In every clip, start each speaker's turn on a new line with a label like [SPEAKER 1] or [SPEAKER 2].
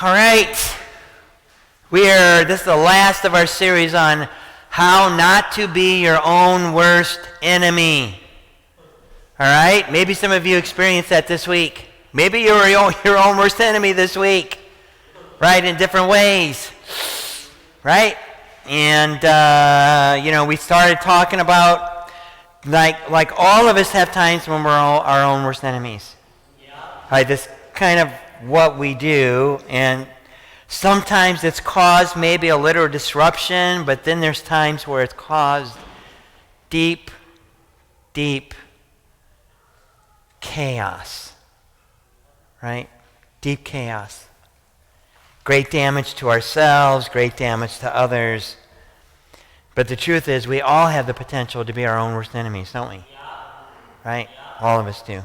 [SPEAKER 1] All right. This is the last of our series on how not to be your own worst enemy. All right? Maybe some of you experienced that this week. Maybe you were your own worst enemy this week, right, in different ways, right? And, we started talking about, like all of us have times when we're our own worst enemies. Yeah. Right, this kind of what we do, and sometimes it's caused maybe a little disruption, but then there's times where it's caused deep, deep chaos, right? Deep chaos. Great damage to ourselves, great damage to others. But the truth is, we all have the potential to be our own worst enemies, don't we? Right? All of us do.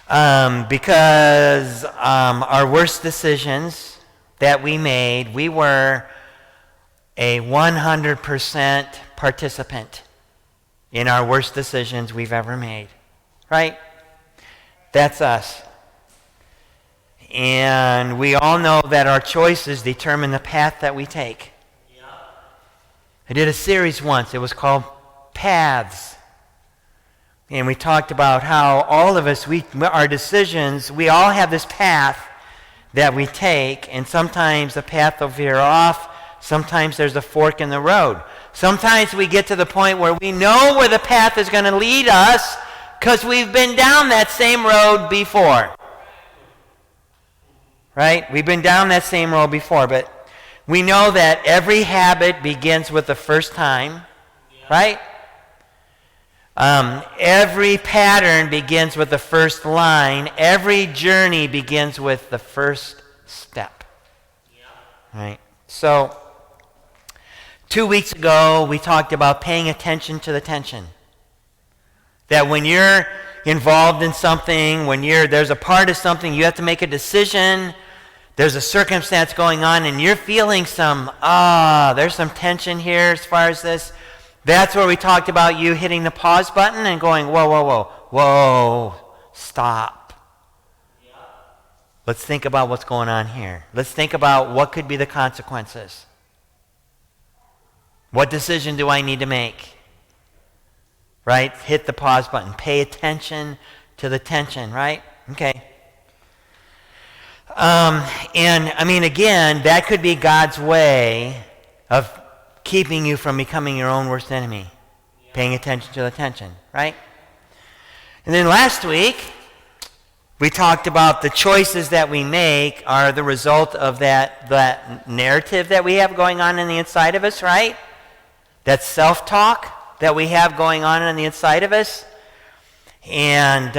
[SPEAKER 1] Because our worst decisions that we made, we were a 100% participant in our worst decisions we've ever made. Right? That's us. And we all know that our choices determine the path that we take. Yeah. I did a series once. It was called Paths. And we talked about how all of us, our decisions, we all have this path that we take, and sometimes the path will veer off. Sometimes there's a fork in the road. Sometimes we get to the point where we know where the path is going to lead us because we've been down that same road before. Right? We've been down that same road before, but we know that every habit begins with the first time, right? Every pattern begins with the first line. Every journey begins with the first step. Right? So, 2 weeks ago, we talked about paying attention to the tension. That when you're involved in something, there's a part of something, you have to make a decision, there's a circumstance going on, and you're feeling there's some tension here as far as this. That's where we talked about you hitting the pause button and going, whoa, stop. Yeah. Let's think about what's going on here. Let's think about what could be the consequences. What decision do I need to make? Right? Hit the pause button. Pay attention to the tension, right? Okay. Again, that could be God's way of keeping you from becoming your own worst enemy. Yeah. Paying attention to the tension, right? And then last week, we talked about the choices that we make are the result of that narrative that we have going on the inside of us, right? That self-talk that we have going on the inside of us. And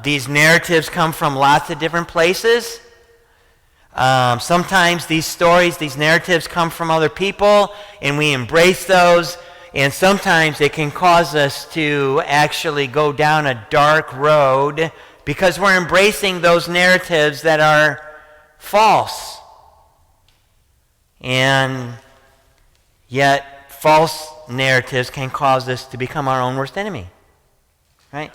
[SPEAKER 1] these narratives come from lots of different places. Sometimes these stories, these narratives come from other people, and we embrace those, and sometimes it can cause us to actually go down a dark road because we're embracing those narratives that are false. And yet, false narratives can cause us to become our own worst enemy. Right?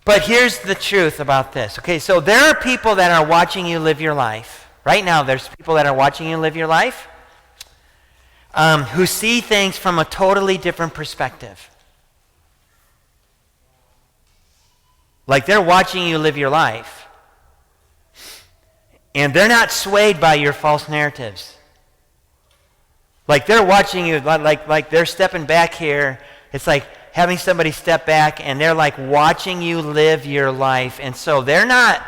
[SPEAKER 1] But here's the truth about this. Okay, so there are people that are watching you live your life. Right now, there's people that are watching you live your life who see things from a totally different perspective. Like they're watching you live your life. And they're not swayed by your false narratives. Like they're watching you, like they're stepping back here. It's like having somebody step back and they're like watching you live your life. And so they're not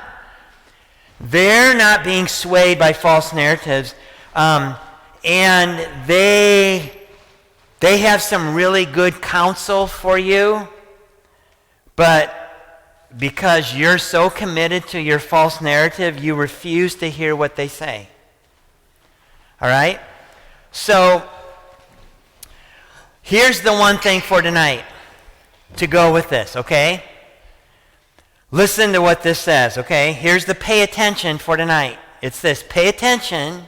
[SPEAKER 1] being swayed by false narratives. And they have some really good counsel for you. But because you're so committed to your false narrative, you refuse to hear what they say. All right? So here's the one thing for tonight to go with this, okay? Listen to what this says, okay? Here's the pay attention for tonight. It's this: pay attention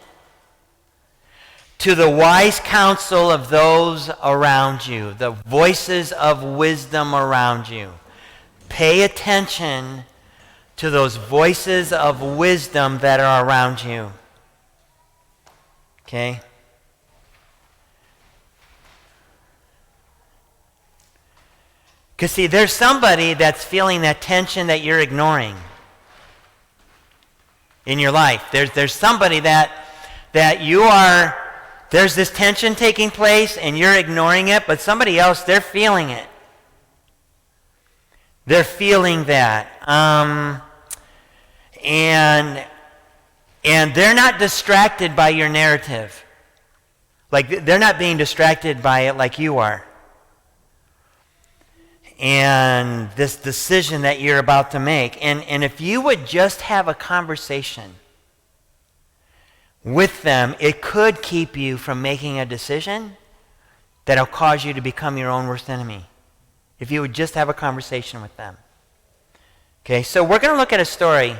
[SPEAKER 1] to the wise counsel of those around you, the voices of wisdom around you. Pay attention to those voices of wisdom that are around you. Okay? Because see, there's somebody that's feeling that tension that you're ignoring in your life. There's somebody that you are, there's this tension taking place and you're ignoring it, but somebody else, they're feeling it. They're feeling that. And they're not distracted by your narrative. Like, they're not being distracted by it like you are. And this decision that you're about to make. And if you would just have a conversation with them, it could keep you from making a decision that'll cause you to become your own worst enemy. If you would just have a conversation with them. Okay, so we're going to look at a story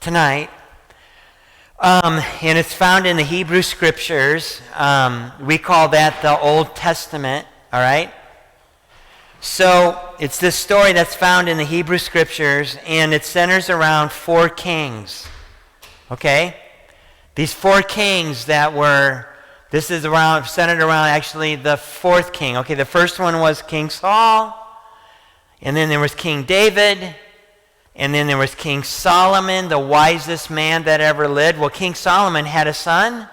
[SPEAKER 1] tonight. And it's found in the Hebrew Scriptures. We call that the Old Testament, all right? So it's this story that's found in the Hebrew Scriptures, and it centers around 4 kings, okay? These 4 kings that were, this is centered around actually the 4th king. Okay, the first one was King Saul, and then there was King David, and then there was King Solomon, the wisest man that ever lived. Well, King Solomon had a son,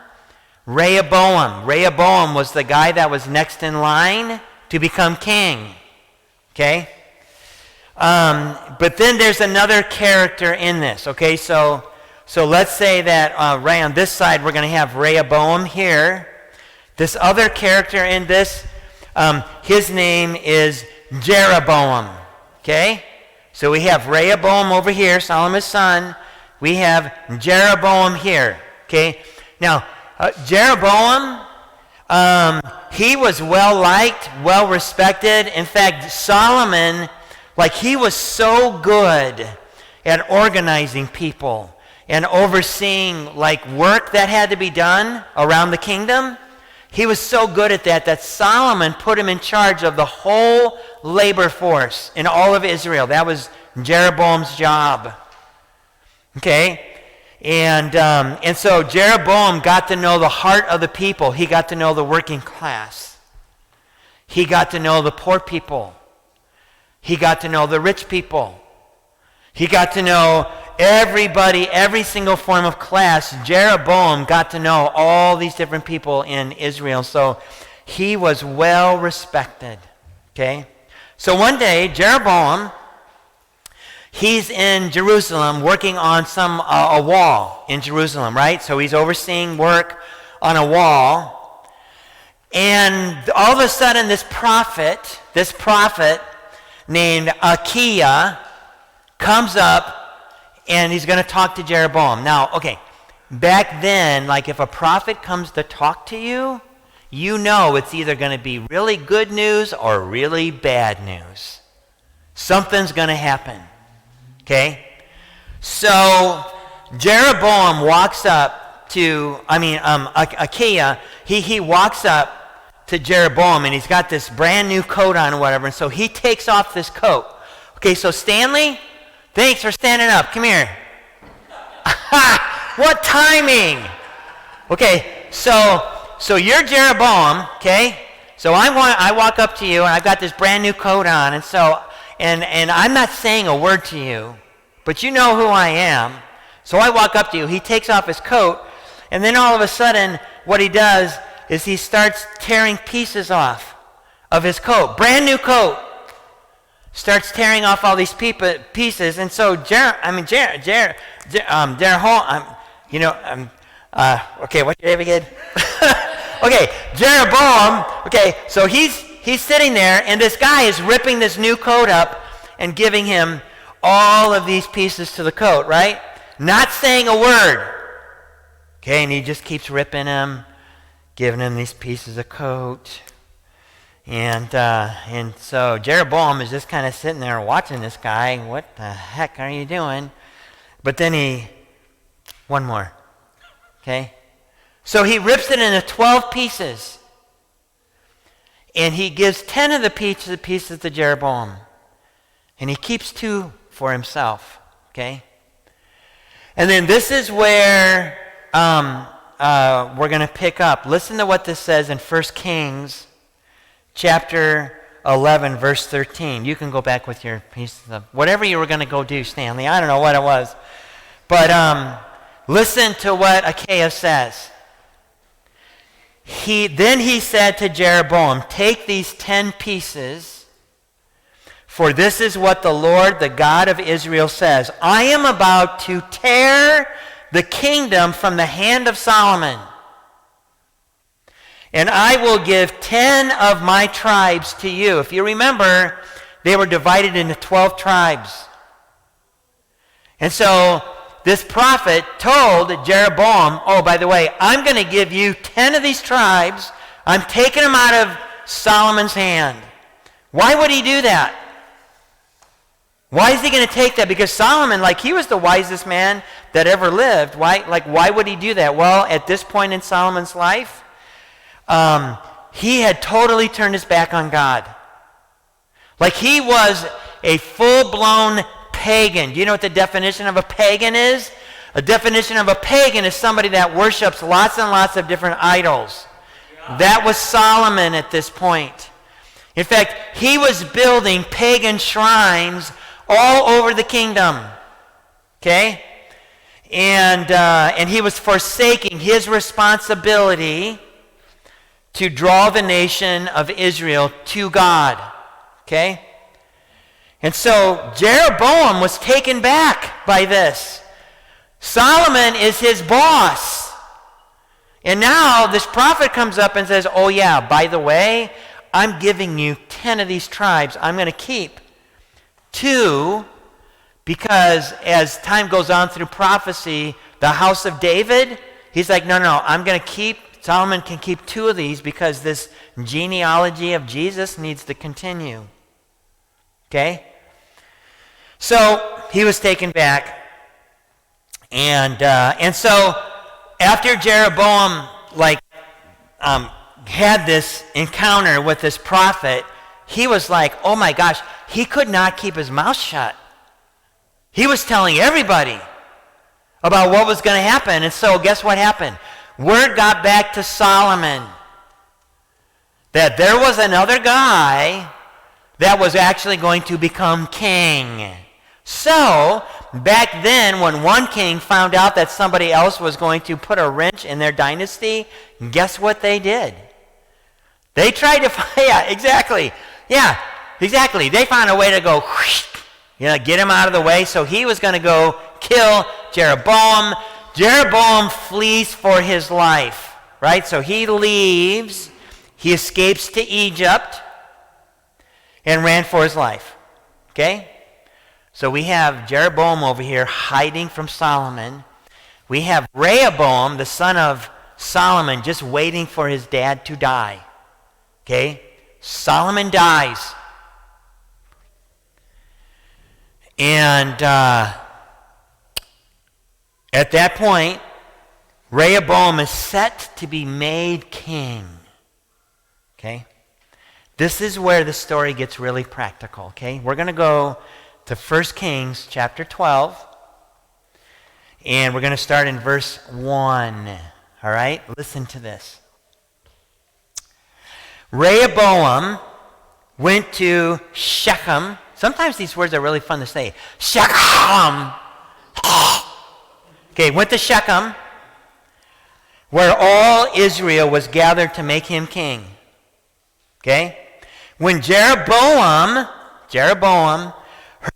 [SPEAKER 1] Rehoboam. Rehoboam was the guy that was next in line to become king. Okay? But then there's another character in this. Okay, so let's say that right on this side we're going to have Rehoboam here. This other character in this, his name is Jeroboam. Okay? So we have Rehoboam over here, Solomon's son. We have Jeroboam here. Okay? Now, Jeroboam, he was well-liked, well-respected. In fact, Solomon, he was so good at organizing people and overseeing, work that had to be done around the kingdom. He was so good at that Solomon put him in charge of the whole labor force in all of Israel. That was Jeroboam's job. Okay? And so Jeroboam got to know the heart of the people. He got to know the working class. He got to know the poor people. He got to know the rich people. He got to know everybody, every single form of class. Jeroboam got to know all these different people in Israel. So he was well respected. Okay? So one day, Jeroboam, he's in Jerusalem working on a wall in Jerusalem, right? So he's overseeing work on a wall. And all of a sudden, this prophet named Achiah comes up, and he's going to talk to Jeroboam. Now, okay, back then, if a prophet comes to talk to you, you know it's either going to be really good news or really bad news. Something's going to happen. Okay? So Jeroboam walks up to, Achiah, he walks up to Jeroboam, and he's got this brand new coat on or whatever, and so he takes off this coat. Okay, so Stanley, thanks for standing up. Come here. What timing! Okay, so you're Jeroboam, okay? So I walk up to you, and I've got this brand new coat on, and so, and I'm not saying a word to you, but you know who I am. So I walk up to you. He takes off his coat, and then all of a sudden, what he does is he starts tearing pieces off of his coat. Brand new coat. Starts tearing off all these pieces, and so okay, what's your name again? Okay, Jeroboam. Okay, so he's sitting there, and this guy is ripping this new coat up and giving him all of these pieces to the coat, right? Not saying a word. Okay, and he just keeps ripping them, giving him these pieces of coat. And so Jeroboam is just kind of sitting there watching this guy. What the heck are you doing? But then one more. Okay? So he rips it into 12 pieces. And he gives 10 of the pieces to Jeroboam. And he keeps 2 for himself. Okay? And then this is where we're going to pick up. Listen to what this says in 1 Kings chapter 11, verse 13. You can go back with your piece of whatever you were going to go do, Stanley. I don't know what it was. But listen to what Achaia says. Then he said to Jeroboam, take these 10 pieces, for this is what the Lord, the God of Israel, says. I am about to tear the kingdom from the hand of Solomon, and I will give 10 of my tribes to you. If you remember, they were divided into 12 tribes. And so this prophet told Jeroboam, oh, by the way, I'm going to give you 10 of these tribes. I'm taking them out of Solomon's hand. Why would he do that? Why is he going to take that? Because Solomon, he was the wisest man that ever lived. Why would he do that? Well, at this point in Solomon's life, he had totally turned his back on God. He was a full-blown pagan. Do you know what the definition of a pagan is? A definition of a pagan is somebody that worships lots and lots of different idols. Yeah. That was Solomon at this point. In fact, he was building pagan shrines all over the kingdom. Okay? And he was forsaking his responsibility to draw the nation of Israel to God. Okay? And so Jeroboam was taken back by this. Solomon is his boss. And now this prophet comes up and says, oh yeah, by the way, I'm giving you 10 of these tribes. I'm going to keep 2, because as time goes on through prophecy, the house of David, he's like, no, I'm going to keep, Solomon can keep 2 of these because this genealogy of Jesus needs to continue. Okay? So he was taken back. And so after Jeroboam had this encounter with this prophet, he was like, oh my gosh, he could not keep his mouth shut. He was telling everybody about what was going to happen. And so guess what happened? Word got back to Solomon that there was another guy that was actually going to become king. So, back then, when one king found out that somebody else was going to put a wrench in their dynasty, guess what they did? They tried to, exactly. They found a way to go, get him out of the way. So he was going to go kill Jeroboam. Jeroboam flees for his life, right? So he leaves, he escapes to Egypt, and ran for his life, okay? So we have Jeroboam over here hiding from Solomon. We have Rehoboam, the son of Solomon, just waiting for his dad to die, okay? Solomon dies. And at that point, Rehoboam is set to be made king, okay? This is where the story gets really practical, okay? We're going to go to 1 Kings chapter 12, and we're going to start in verse 1, all right? Listen to this. Rehoboam went to Shechem. Sometimes these words are really fun to say. Shechem. Okay, went to Shechem, where all Israel was gathered to make him king. Okay? When Jeroboam,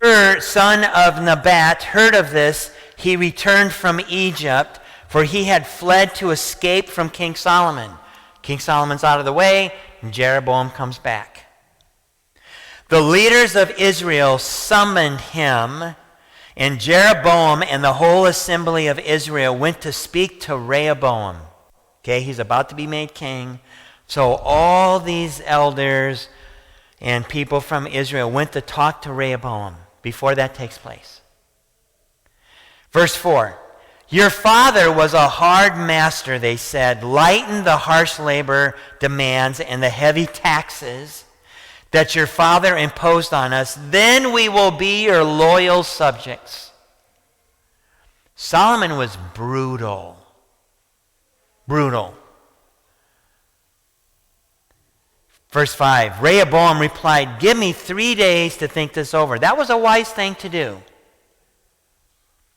[SPEAKER 1] her son of Nebat, heard of this, he returned from Egypt, for he had fled to escape from King Solomon. King Solomon's out of the way, and Jeroboam comes back. The leaders of Israel summoned him, and Jeroboam and the whole assembly of Israel went to speak to Rehoboam. Okay, he's about to be made king. So all these elders and people from Israel went to talk to Rehoboam before that takes place. Verse 4, your father was a hard master, they said. Lighten the harsh labor demands and the heavy taxes that your father imposed on us. Then we will be your loyal subjects. Solomon was brutal. Brutal. Verse 5, Rehoboam replied, "Give me 3 days to think this over." That was a wise thing to do.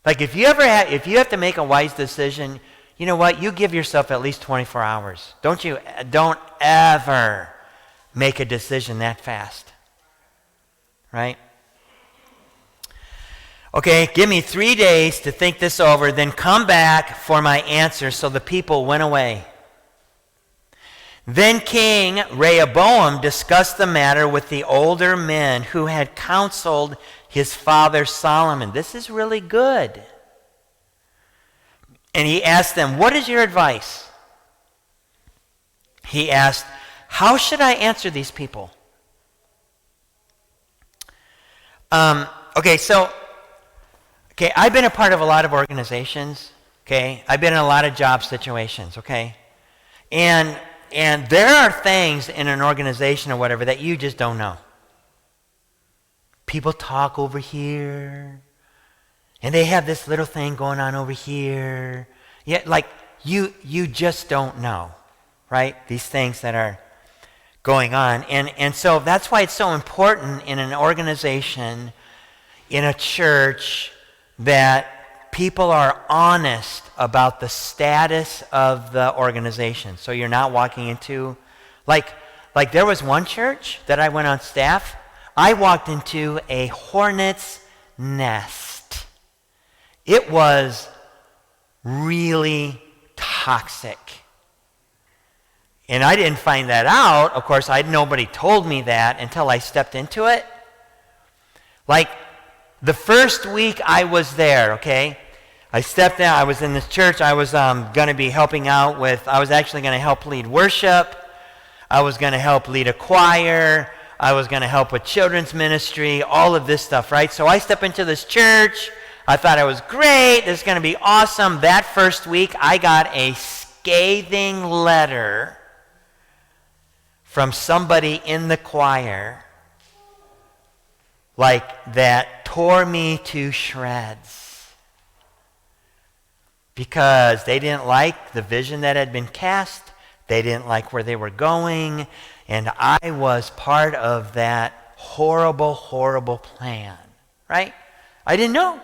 [SPEAKER 1] Like if you have to make a wise decision, you know what? You give yourself at least 24 hours. Don't ever make a decision that fast. Right? Okay, give me 3 days to think this over, then come back for my answer. So the people went away. Then King Rehoboam discussed the matter with the older men who had counseled his father Solomon. This is really good. And he asked them, "What is your advice?" He asked, "How should I answer these people?" I've been a part of a lot of organizations, okay? I've been in a lot of job situations, okay? And there are things in an organization or whatever that you just don't know. People talk over here, and they have this little thing going on over here. Yet, like, you just don't know, right? These things that are going on. And so that's why it's so important in an organization, in a church, that people are honest about the status of the organization. So you're not walking into, like there was one church that I went on staff. I walked into a hornet's nest. It was really toxic. And I didn't find that out. Of course, nobody told me that until I stepped into it. Like, the first week I was there, okay, I stepped in, I was in this church, I was going to be helping out with, I was actually going to help lead worship, I was going to help lead a choir, I was going to help with children's ministry, all of this stuff, right? So I step into this church, I thought it was great, this is going to be awesome. That first week I got a scathing letter from somebody in the choir, like that tore me to shreds because they didn't like the vision that had been cast. They didn't like where they were going, and I was part of that horrible, horrible plan, right? I didn't know,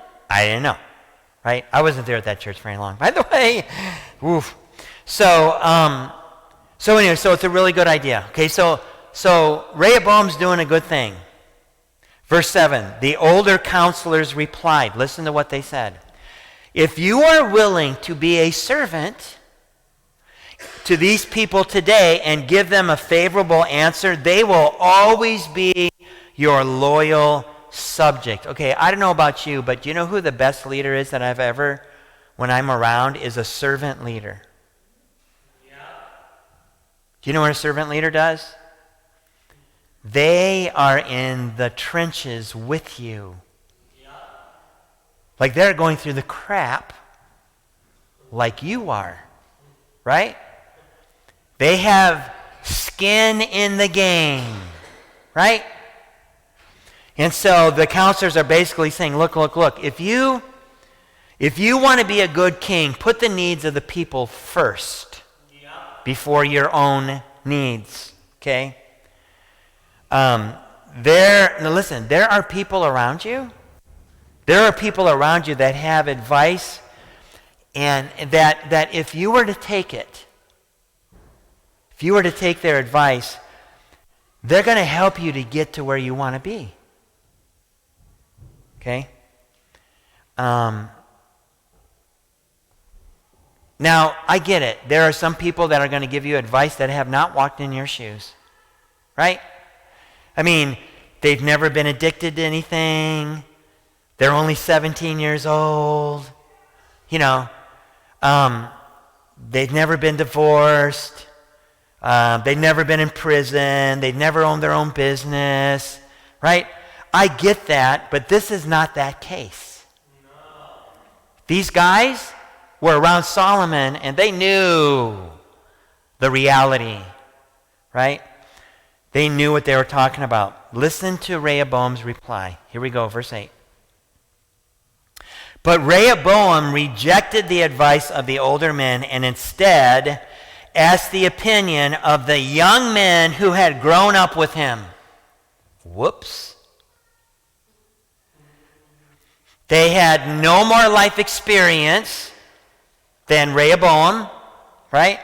[SPEAKER 1] right? I wasn't there at that church very long, by the way. Oof. So anyway, so it's a really good idea. Okay, so Rehoboam's doing a good thing. Verse 7, the older counselors replied. Listen to what they said. "If you are willing to be a servant to these people today and give them a favorable answer, they will always be your loyal subject." Okay, I don't know about you, but do you know who the best leader is that I've ever, when I'm around, is a servant leader. Yeah. Do you know what a servant leader does? They are in the trenches with you. Yeah. Like they're going through the crap like you are, right? They have skin in the game, right? And so the counselors are basically saying, look, if you want to be a good king, put the needs of the people first before your own needs, okay? Now listen, there are people around you. There are people around you that have advice, and that if you were to take it, if you were to take their advice, they're going to help you to get to where you want to be. Okay? Now, I get it. There are some people that are going to give you advice that have not walked in your shoes. Right? I mean, they've never been addicted to anything. They're only 17 years old. You know, they've never been divorced. They've never been in prison. They've never owned their own business. Right? I get that, but this is not that case. No. These guys were around Solomon, and they knew the reality, right? They knew what they were talking about. Listen to Rehoboam's reply. Here we go, verse 8. But Rehoboam rejected the advice of the older men and instead asked the opinion of the young men who had grown up with him. Whoops. They had no more life experience than Rehoboam, right?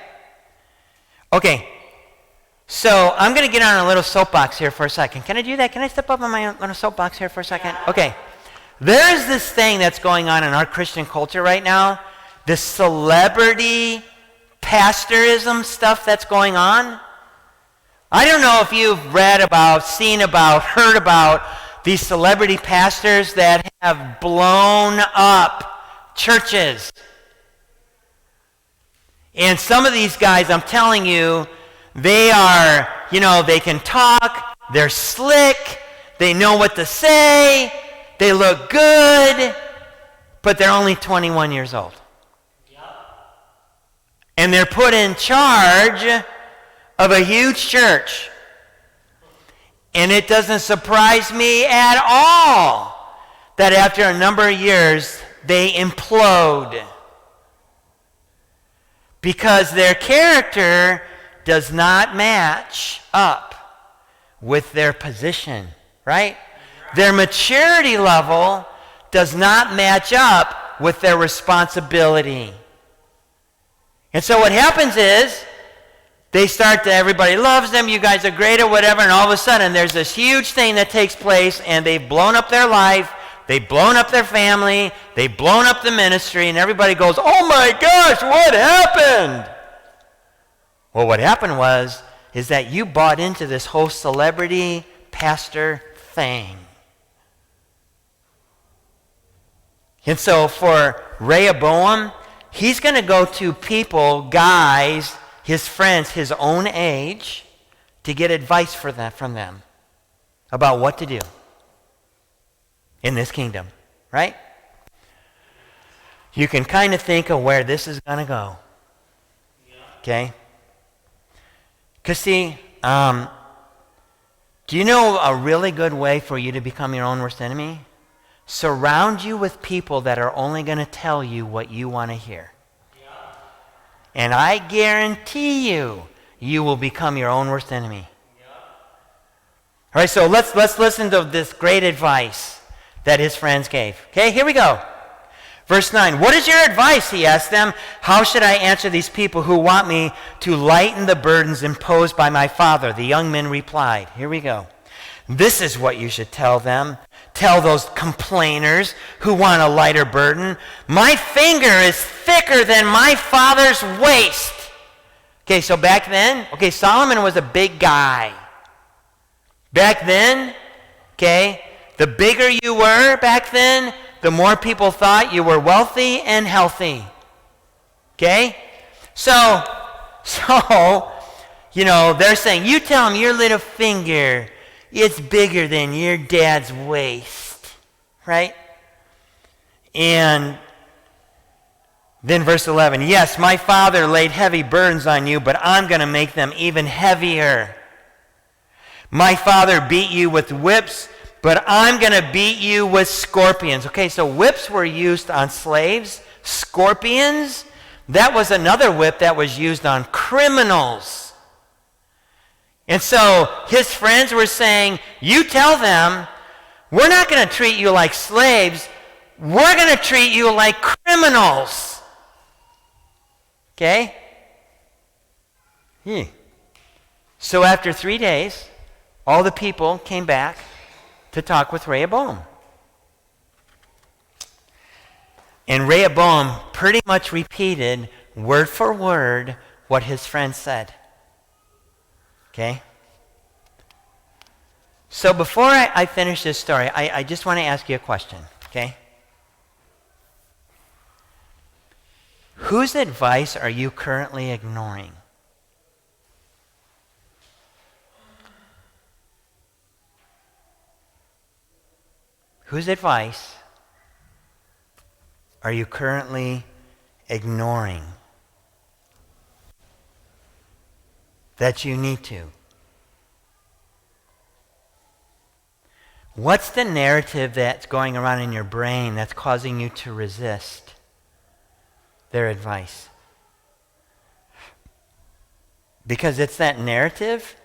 [SPEAKER 1] Okay, so I'm going to get on a little soapbox here for a second. Can I do that? Can I step up on my little soapbox here for a second? Okay. There's this thing that's going on in our Christian culture right now, this celebrity pastorism stuff that's going on. I don't know if you've read about, seen about, heard about these celebrity pastors that have blown up churches. And some of these guys, I'm telling you, they are, they can talk, they're slick, they know what to say, they look good, but they're only 21 years old. Yep. And they're put in charge of a huge church. And it doesn't surprise me at all that after a number of years, they implode. Because their character does not match up with their position, right? Their maturity level does not match up with their responsibility. And so what happens is, they start to, everybody loves them, you guys are great or whatever, and all of a sudden there's this huge thing that takes place, and they've blown up their life, they've blown up their family, they've blown up the ministry, and everybody goes, oh my gosh, what happened? Well, what happened is that you bought into this whole celebrity pastor thing. And so for Rehoboam, he's going to go to people, guys, his friends, his own age, to get advice from them about what to do in this kingdom, right? You can kind of think of where this is going to go, okay? Because see, do you know a really good way for you to become your own worst enemy? Surround you with people that are only going to tell you what you want to hear. And I guarantee you, you will become your own worst enemy. All right, so let's listen to this great advice that his friends gave. Okay, here we go. Verse 9, what is your advice, he asked them. How should I answer these people who want me to lighten the burdens imposed by my father? The young men replied. Here we go. This is what you should tell them. Tell those complainers who want a lighter burden. My finger is thicker than my father's waist. Okay, so back then, Solomon was a big guy. Back then, the bigger you were back then, the more people thought you were wealthy and healthy. Okay? So, they're saying, you tell them your little finger, it's bigger than your dad's waist, right? And then verse 11, yes, my father laid heavy burdens on you, but I'm going to make them even heavier. My father beat you with whips, but I'm going to beat you with scorpions. Okay, so whips were used on slaves. Scorpions, that was another whip that was used on criminals. And so his friends were saying, you tell them, we're not going to treat you like slaves. We're going to treat you like criminals. Okay? So after 3 days, all the people came back to talk with Rehoboam. And Rehoboam pretty much repeated word for word what his friends said. Okay? So before I finish this story, I just want to ask you a question, okay? Whose advice are you currently ignoring? Whose advice are you currently ignoring that you need to? What's the narrative that's going around in your brain that's causing you to resist their advice? Because it's that narrative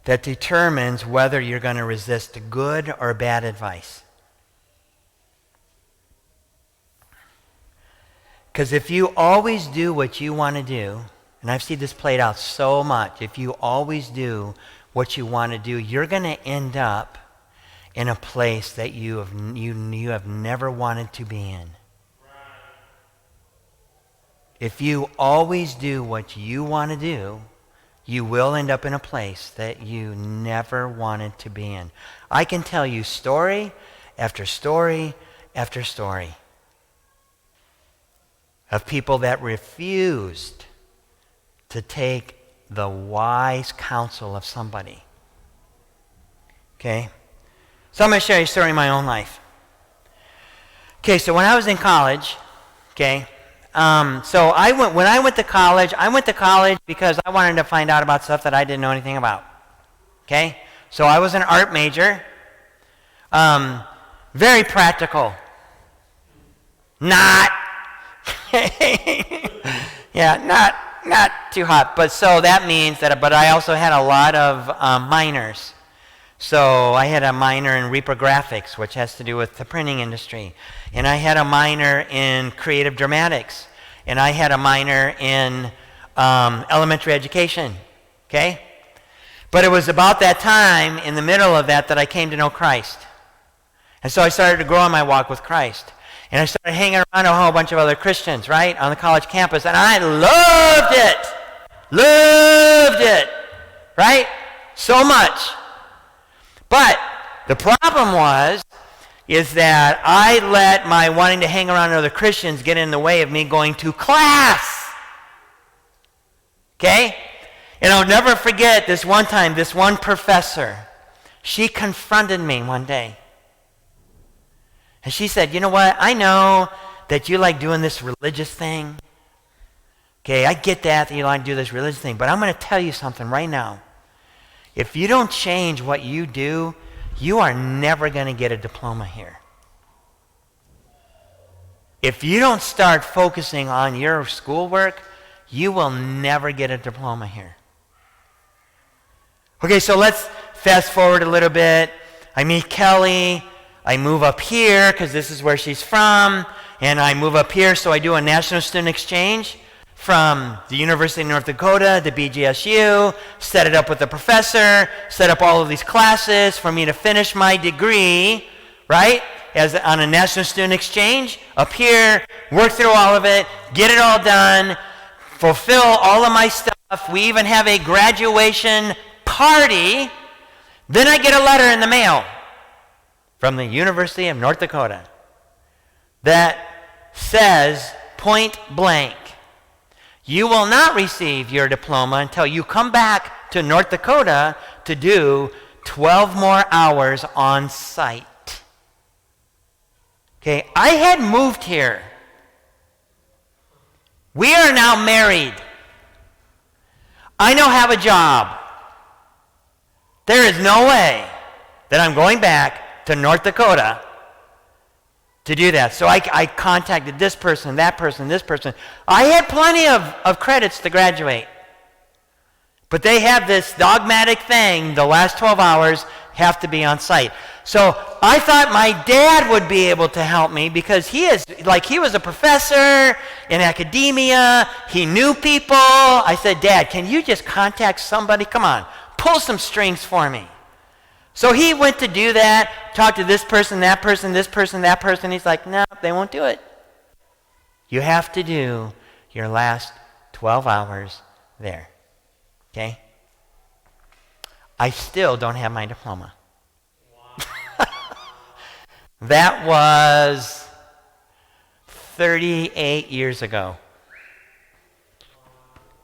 [SPEAKER 1] that determines whether you're going to resist good or bad advice. Because if you always do what you want to do, and I've seen this played out so much, if you always do what you want to do, you're going to end up in a place that you have never wanted to be in. If you always do what you want to do, you will end up in a place that you never wanted to be in. I can tell you story after story after story of people that refused to take the wise counsel of somebody. Okay? So I'm going to share you a story in my own life. Okay, so when I was in college, okay, when I went to college because I wanted to find out about stuff that I didn't know anything about. Okay? So I was an art major. Very practical. Not. Yeah, not too hot. But so that means that, but I also had a lot of minors. So I had a minor in reprographics, which has to do with the printing industry. And I had a minor in creative dramatics. And I had a minor in elementary education. Okay? But it was about that time, in the middle of that I came to know Christ. And so I started to grow in my walk with Christ. And I started hanging around a whole bunch of other Christians, right, on the college campus. And I loved it. Loved it. Right? So much. But the problem is that I let my wanting to hang around other Christians get in the way of me going to class. Okay? And I'll never forget this one time, this one professor, she confronted me one day. And she said, you know what, I know that you like doing this religious thing. Okay, I get that you like to do this religious thing, but I'm going to tell you something right now. If you don't change what you do, you are never going to get a diploma here. If you don't start focusing on your schoolwork, you will never get a diploma here. Okay, so let's fast forward a little bit. I meet Kelly. I move up here because this is where she's from. And I move up here, so I do a national student exchange from the University of North Dakota to BGSU, set it up with the professor, set up all of these classes for me to finish my degree, right, on a national student exchange up here, work through all of it, get it all done, fulfill all of my stuff. We even have a graduation party. Then I get a letter in the mail from the University of North Dakota that says, point blank, you will not receive your diploma until you come back to North Dakota to do 12 more hours on site. Okay, I had moved here. We are now married. I now have a job. There is no way that I'm going back to North Dakota to do that. So I contacted this person, that person, this person. I had plenty of credits to graduate. But they have this dogmatic thing, the last 12 hours have to be on site. So I thought my dad would be able to help me because he was a professor in academia. He knew people. I said, Dad, can you just contact somebody? Come on, pull some strings for me. So he went to do that, talked to this person, that person, this person, that person. He's like, no, they won't do it. You have to do your last 12 hours there. Okay? I still don't have my diploma. Wow. That was 38 years ago.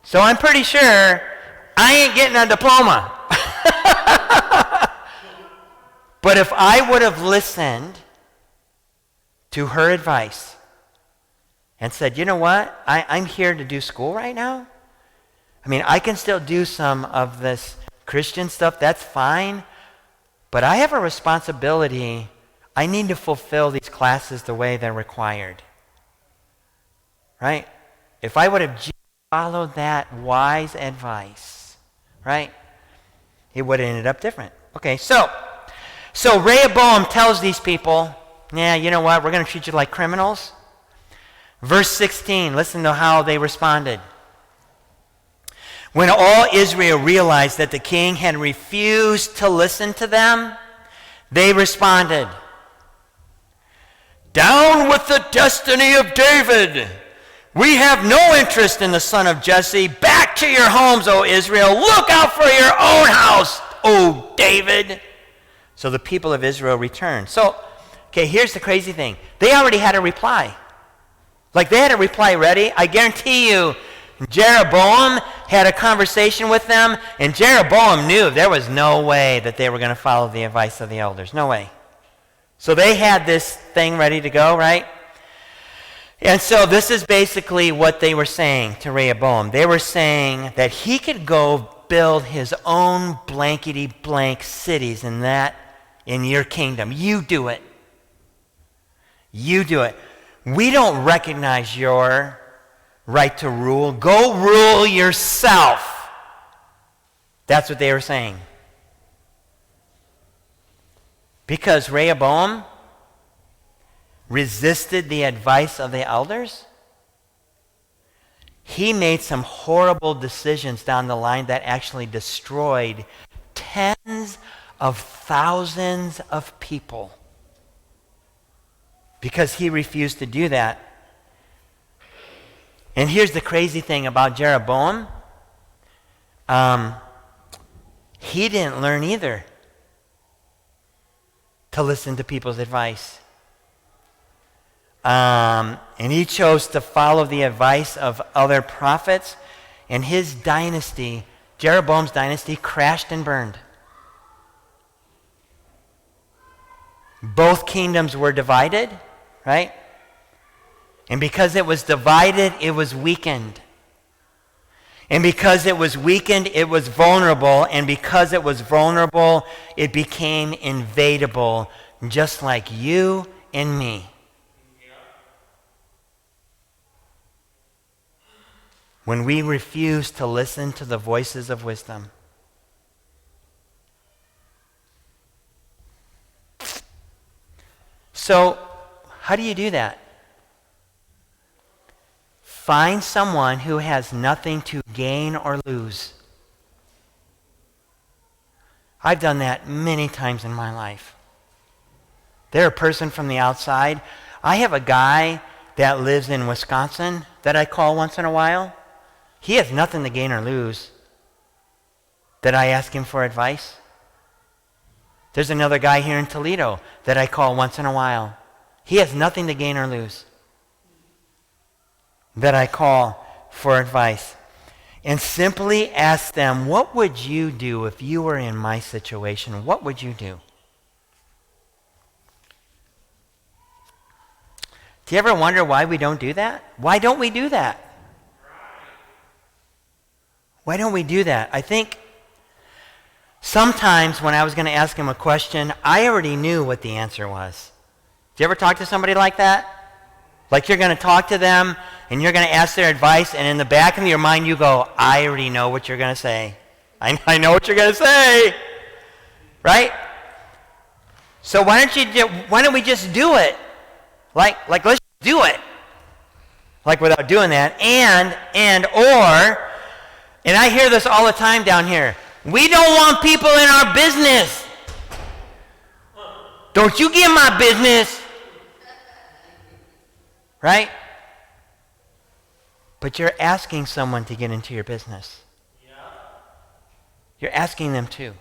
[SPEAKER 1] So I'm pretty sure I ain't getting a diploma. But if I would have listened to her advice and said, you know what, I'm here to do school right now. I mean, I can still do some of this Christian stuff, that's fine. but I have a responsibility. I need to fulfill these classes the way they're required. Right? If I would have just followed that wise advice, right, it would have ended up different. Okay, so Rehoboam tells these people, yeah, you know what, we're going to treat you like criminals. Verse 16, listen to how they responded. When all Israel realized that the king had refused to listen to them, they responded, "Down with the destiny of David! We have no interest in the son of Jesse. Back to your homes, O Israel. Look out for your own house, O David." So the people of Israel returned. So, okay, here's the crazy thing. They already had a reply. Like, they had a reply ready. I guarantee you, Jeroboam had a conversation with them, and Jeroboam knew there was no way that they were going to follow the advice of the elders. No way. So they had this thing ready to go, right? And so this is basically what they were saying to Rehoboam. They were saying that he could go build his own blankety-blank cities in your kingdom. You do it. You do it. We don't recognize your right to rule. Go rule yourself. That's what they were saying. Because Rehoboam resisted the advice of the elders, he made some horrible decisions down the line that actually destroyed tens of thousands of people. Because he refused to do that. And here's the crazy thing about Jeroboam. He didn't learn either to listen to people's advice. And he chose to follow the advice of other prophets. And his dynasty, Jeroboam's dynasty, crashed and burned. Both kingdoms were divided, right? And because it was divided, it was weakened. And because it was weakened, it was vulnerable. And because it was vulnerable, it became invadable, just like you and me. When we refuse to listen to the voices of wisdom. So, how do you do that? Find someone who has nothing to gain or lose. I've done that many times in my life. They're a person from the outside. I have a guy that lives in Wisconsin that I call once in a while. He has nothing to gain or lose that I ask him for advice. There's another guy here in Toledo that I call once in a while. He has nothing to gain or lose that I call for advice. And simply ask them, what would you do if you were in my situation? What would you do? Do you ever wonder why we don't do that? Why don't we do that? Why don't we do that? I think sometimes when I was going to ask him a question, I already knew what the answer was. Do you ever talk to somebody like that? Like you're going to talk to them and you're going to ask their advice, and in the back of your mind you go, I already know what you're going to say. I know what you're going to say. Right? So why don't we just do it? Like let's do it. Like without doing that. And I hear this all the time down here. We don't want people in our business. Don't you get my business. Right? But you're asking someone to get into your business. You're asking them to.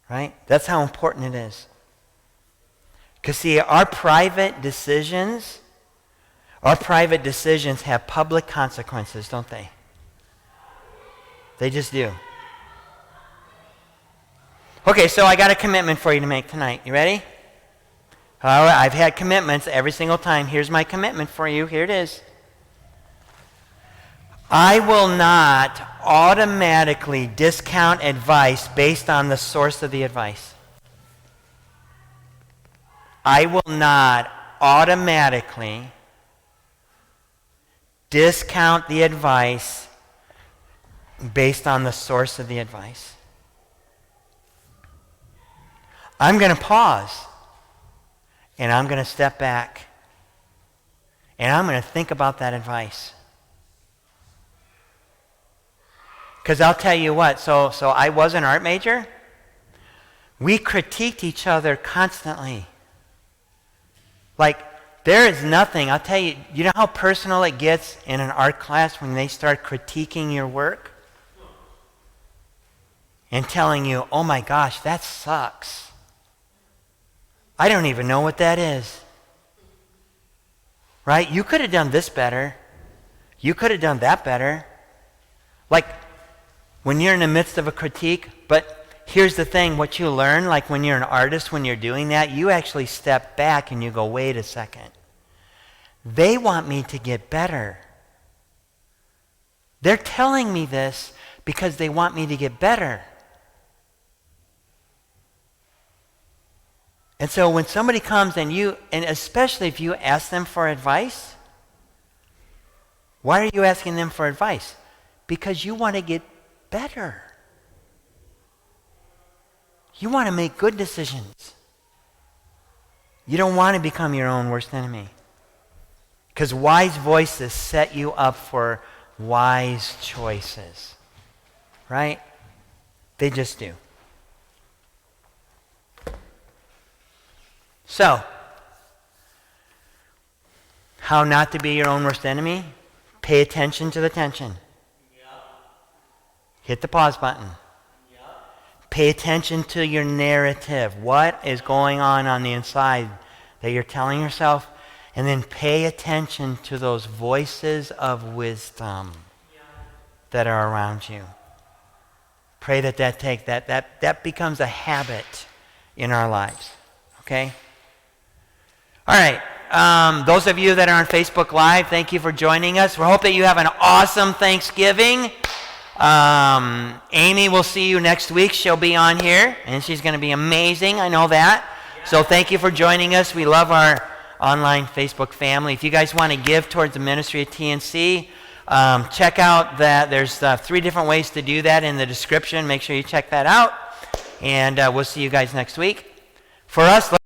[SPEAKER 1] Right? That's how important it is. Because see, our private decisions have public consequences, don't they? They just do. Okay, so I got a commitment for you to make tonight. You ready? All right, I've had commitments every single time. Here's my commitment for you. Here it is. I will not automatically discount advice based on the source of the advice. I will not automatically discount the advice based on the source of the advice. I'm going to pause, and I'm going to step back, and I'm going to think about that advice. Because I'll tell you what, so I was an art major. We critiqued each other constantly. Like, there is nothing, I'll tell you, you know how personal it gets in an art class when they start critiquing your work? And telling you, oh my gosh, that sucks. I don't even know what that is. Right? You could have done this better. You could have done that better. Like, when you're in the midst of a critique, but here's the thing, what you learn, like when you're an artist, when you're doing that, you actually step back and you go, wait a second. They want me to get better. They're telling me this because they want me to get better. And so when somebody comes and especially if you ask them for advice, why are you asking them for advice? Because you want to get better. You want to make good decisions. You don't want to become your own worst enemy. Because wise voices set you up for wise choices. Right? They just do. So, how not to be your own worst enemy? Pay attention to the tension. Hit the pause button. Pay attention to your narrative. What is going on the inside that you're telling yourself? And then pay attention to those voices of wisdom that are around you. Pray that becomes a habit in our lives. Okay? All right. Those of you that are on Facebook Live, thank you for joining us. We hope that you have an awesome Thanksgiving. Amy, we'll see you next week. She'll be on here, and she's going to be amazing. I know that. Yeah. So thank you for joining us. We love our online Facebook family. If you guys want to give towards the ministry of TNC, check out that there's 3 different ways to do that in the description. Make sure you check that out, and we'll see you guys next week. For us,